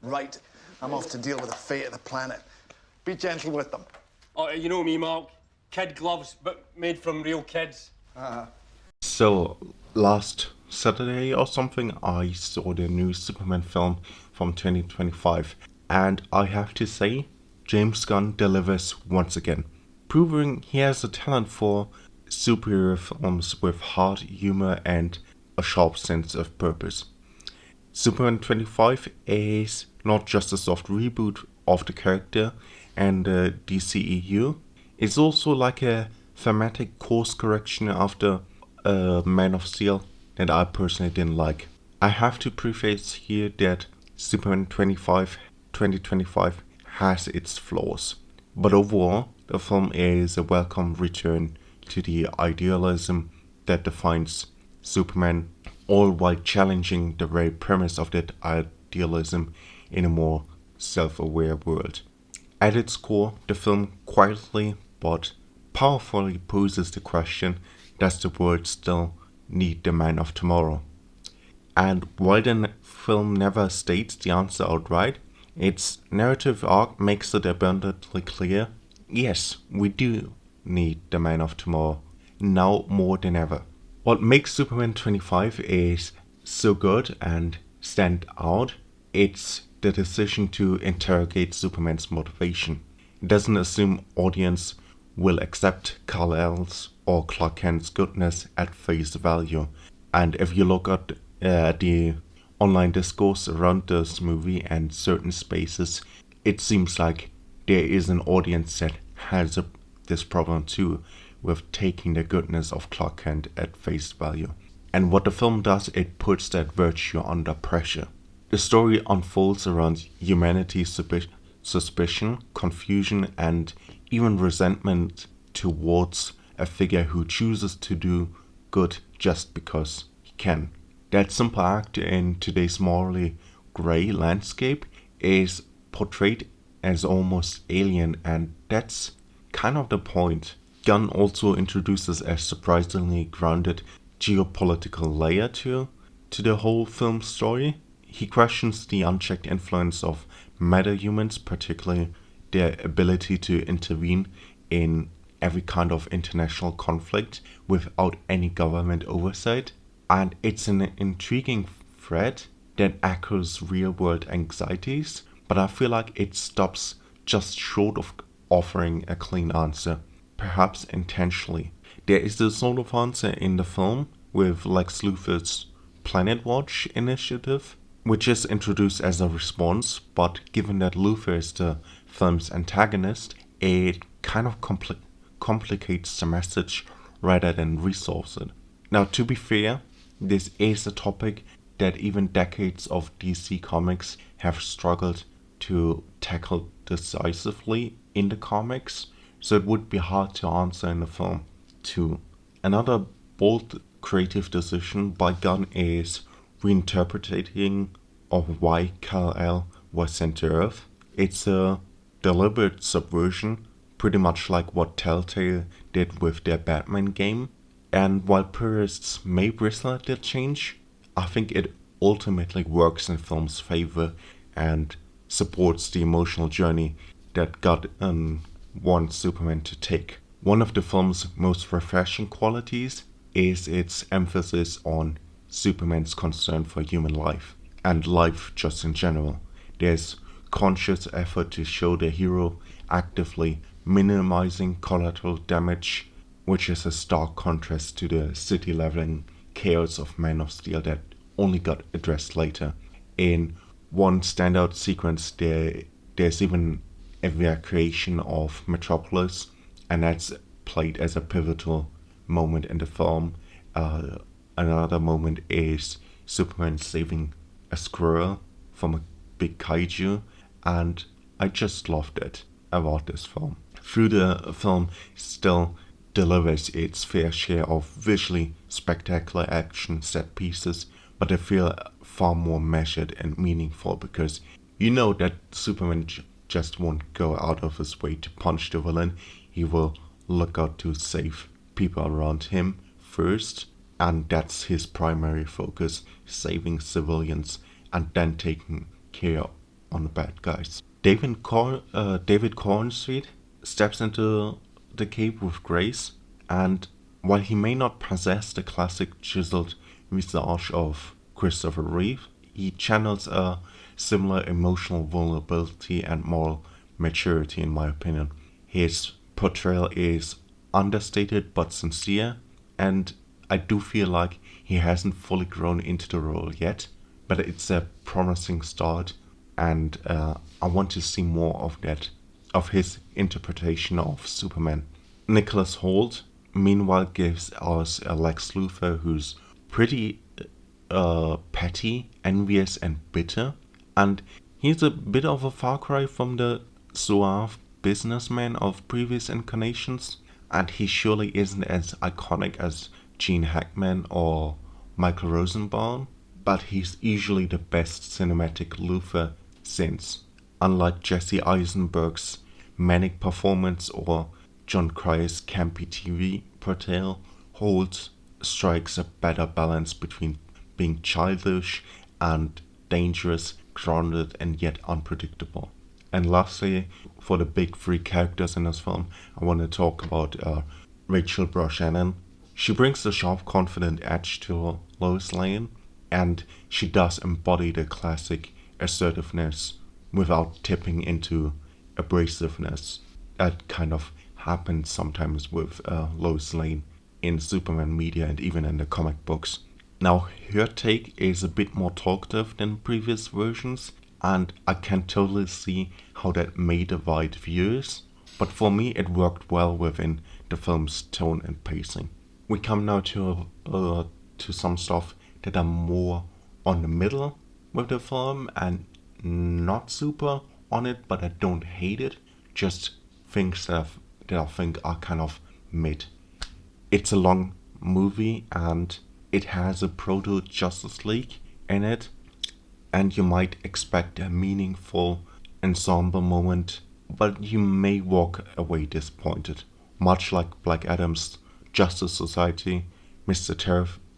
Right. I'm off to deal with the fate of the planet. Be gentle with them. Oh, you know me, Mark. Kid gloves, but made from real kids. So, last Saturday or something, I saw the new Superman film from 2025, and I have to say, James Gunn delivers once again, proving he has a talent for superhero films with heart, humor, and a sharp sense of purpose. Superman 25 is not just a soft reboot of the character and the DCEU, it's also like a thematic course correction after Man of Steel that I personally didn't like. I have to preface here that Superman 2025 has its flaws, but overall, the film is a welcome return to the idealism that defines Superman, all while challenging the very premise of that idealism in a more self aware world. At its core, the film quietly but powerfully poses the question, does the world still need the man of tomorrow? And while the film never states the answer outright, its narrative arc makes it abundantly clear, yes, we do need the man of tomorrow, now more than ever. What makes Superman 25 is so good and stand out, it's the decision to interrogate Superman's motivation. It doesn't assume audience will accept Kal-El's or Clark Kent's goodness at face value. And if you look at the online discourse around this movie and certain spaces, it seems like there is an audience that has this problem too with taking the goodness of Clark Kent at face value. And what the film does, it puts that virtue under pressure. The story unfolds around humanity's suspicion, confusion, and even resentment towards a figure who chooses to do good just because he can. That simple act in today's morally grey landscape is portrayed as almost alien, and that's kind of the point. Gunn also introduces a surprisingly grounded geopolitical layer to the whole film story. He questions the unchecked influence of metahumans, particularly their ability to intervene in every kind of international conflict without any government oversight. And it's an intriguing thread that echoes real world anxieties, but I feel like it stops just short of offering a clean answer, perhaps intentionally. There is a sort of answer in the film with Lex Luthor's Planet Watch initiative, which is introduced as a response, but given that Luthor is the film's antagonist, it kind of complicates the message rather than resolves it. Now, to be fair, this is a topic that even decades of DC comics have struggled to tackle decisively in the comics, so it would be hard to answer in the film too. Another bold creative decision by Gunn is reinterpreting of why Kal-El was sent to Earth. It's a deliberate subversion, pretty much like what Telltale did with their Batman game. And while purists may bristle at that change, I think it ultimately works in film's favor and supports the emotional journey that Gunn wants Superman to take. One of the film's most refreshing qualities is its emphasis on Superman's concern for human life, and life just in general. There's conscious effort to show the hero actively minimizing collateral damage, which is a stark contrast to the city-leveling chaos of Man of Steel that only got addressed later. In one standout sequence, there's even evacuation of Metropolis, and that's played as a pivotal moment in the film. Another moment is Superman saving a squirrel from a big kaiju, and I just loved it about this film. Through the film still delivers its fair share of visually spectacular action set pieces, but they feel far more measured and meaningful because you know that Superman just won't go out of his way to punch the villain. He will look out to save people around him first, and that's his primary focus, saving civilians and then taking care on the bad guys. David Cornsweet steps into the cape with grace, and while he may not possess the classic chiseled visage of Christopher Reeve, he channels a similar emotional vulnerability and moral maturity, in my opinion. His portrayal is understated but sincere, and I do feel like he hasn't fully grown into the role yet, but it's a promising start, and I want to see more of that, of his interpretation of Superman. Nicholas Hoult, meanwhile, gives us a Lex Luthor who's pretty petty, envious, and bitter, and he's a bit of a far cry from the suave businessman of previous incarnations, and he surely isn't as iconic as Gene Hackman or Michael Rosenbaum, but he's easily the best cinematic Luthor since. Unlike Jesse Eisenberg's manic performance or John Cryer's campy TV portrayal, Holt strikes a better balance between being childish and dangerous, grounded and yet unpredictable. And lastly, for the big three characters in this film, I want to talk about Rachel Brosnahan. She brings the sharp, confident edge to Lois Lane, and she does embody the classic assertiveness without tipping into abrasiveness that kind of happens sometimes with Lois Lane in Superman media and even in the comic books. Now, her take is a bit more talkative than previous versions, and I can totally see how that may divide viewers, but for me it worked well within the film's tone and pacing. We come now to some stuff that are more on the middle with the film and not super on it, but I don't hate it, just things that I think are kind of mid. It's a long movie and it has a proto Justice League in it, and you might expect a meaningful ensemble moment, but you may walk away disappointed. Much like Black Adam's Justice Society, Mr.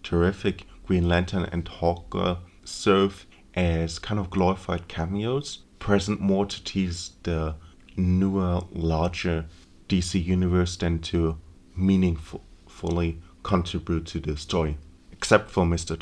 Terrific, Green Lantern, and Hawkgirl serve as kind of glorified cameos, present more to tease the newer, larger DC universe than to meaningfully contribute to the story. Except for Mr.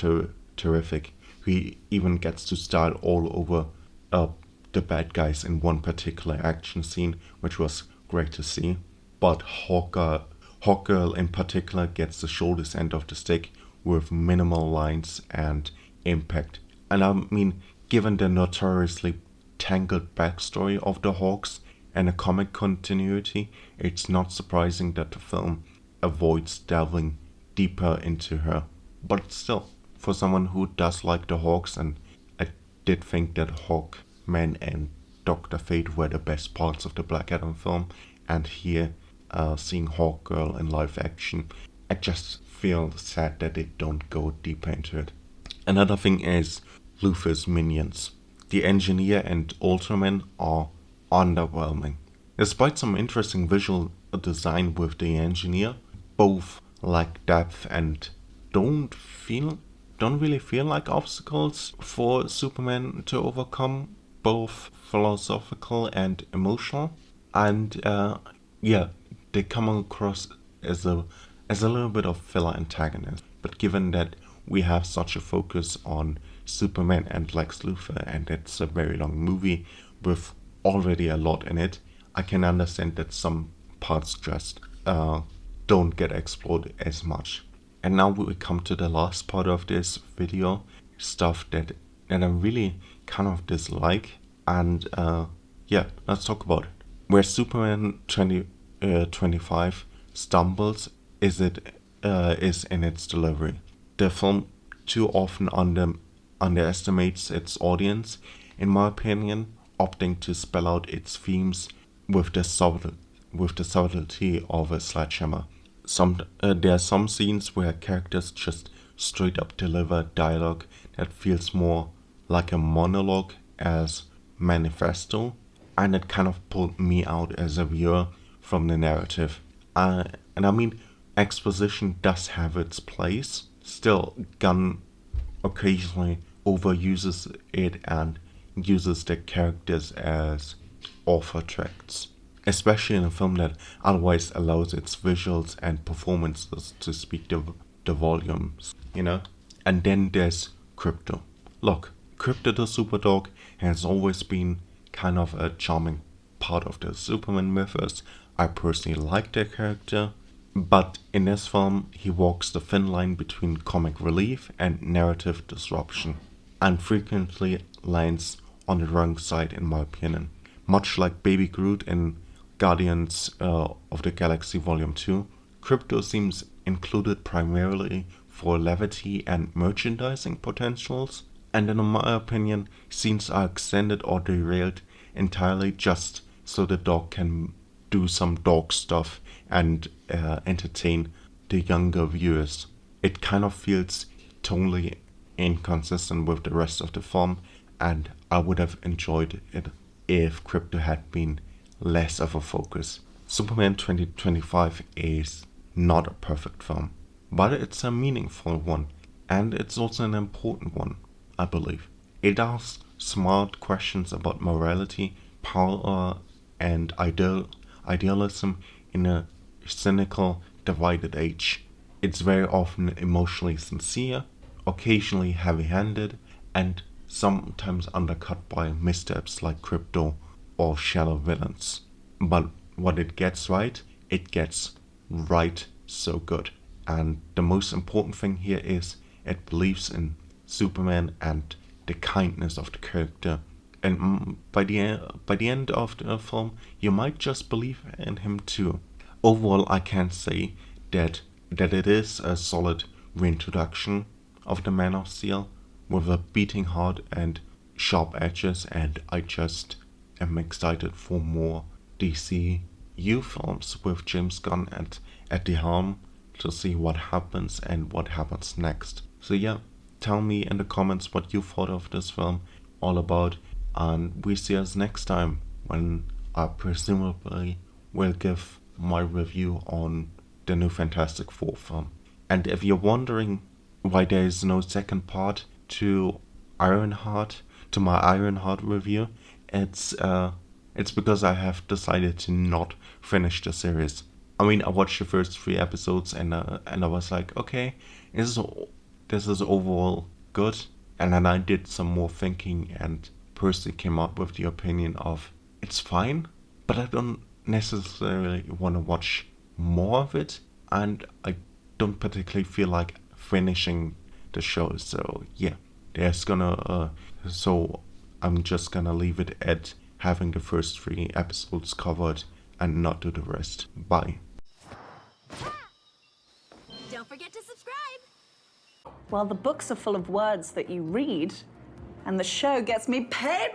Terrific, who even gets to style all over the bad guys in one particular action scene, which was great to see. But Hawkgirl in particular gets the shouldest end of the stick with minimal lines and impact. And I mean, given the notoriously tangled backstory of the Hawks and the comic continuity, it's not surprising that the film avoids delving deeper into her. But still, for someone who does like the Hawks, and I did think that Hawkman and Dr. Fate were the best parts of the Black Adam film, and here, seeing Hawkgirl in live action, I just feel sad that they don't go deeper into it. Another thing is Luthor's minions. The Engineer and Ultraman are underwhelming. Despite some interesting visual design with the Engineer, both lack depth and don't really feel like obstacles for Superman to overcome, both philosophical and emotional. And they come across as a little bit of filler antagonist. But given that we have such a focus on Superman and Lex Luthor, and it's a very long movie with already a lot in it, I can understand that some parts just don't get explored as much. And now we come to the last part of this video, stuff that I really kind of dislike, and let's talk about it. Where Superman 2025 stumbles is in its delivery. The film too often underestimates its audience, in my opinion, opting to spell out its themes with the subtlety of a sledgehammer. There are some scenes where characters just straight up deliver dialogue that feels more like a monologue as manifesto, and it kind of pulled me out as a viewer from the narrative. And I mean, exposition does have its place. Still, Gunn occasionally overuses it and uses their characters as author tracks, especially in a film that otherwise allows its visuals and performances to speak the volumes, you know? And then there's Crypto. Look, Crypto the Superdog has always been kind of a charming part of the Superman mythos. I personally like their character, but in this film he walks the thin line between comic relief and narrative disruption, and frequently lands on the wrong side in my opinion. Much like Baby Groot in Guardians of the Galaxy Volume 2, Crypto seems included primarily for levity and merchandising potentials, and in my opinion, scenes are extended or derailed entirely just so the dog can do some dog stuff and entertain the younger viewers. It kind of feels totally inconsistent with the rest of the film, and I would have enjoyed it if Crypto had been less of a focus. Superman 2025 is not a perfect film, but it's a meaningful one, and it's also an important one, I believe. It asks smart questions about morality, power, and idealism in a cynical, divided age. It's very often emotionally sincere, occasionally heavy-handed, and sometimes undercut by missteps like Crypto or shallow villains. But what it gets right so good. And the most important thing here is it believes in Superman and the kindness of the character. And by the end of the film, you might just believe in him too. Overall, I can say that it is a solid reintroduction of the Man of Steel with a beating heart and sharp edges, and I just am excited for more DCU films with James Gunn at the helm to see what happens and what happens next. So yeah, tell me in the comments what you thought of this film all about, and we see us next time when I presumably will give my review on the new Fantastic Four film. And if you're wondering why there is no second part to Ironheart, to my Ironheart review, it's because I have decided to not finish the series. I mean, I watched the first 3 episodes and I was like, okay, this is overall good. And then I did some more thinking and personally came up with the opinion of it's fine, but I don't necessarily want to watch more of it, and I don't particularly feel like finishing the show. So yeah, so I'm just gonna leave it at having the first 3 episodes covered and not do the rest. Bye. Don't forget to subscribe. Well, the books are full of words that you read, and the show gets me paid.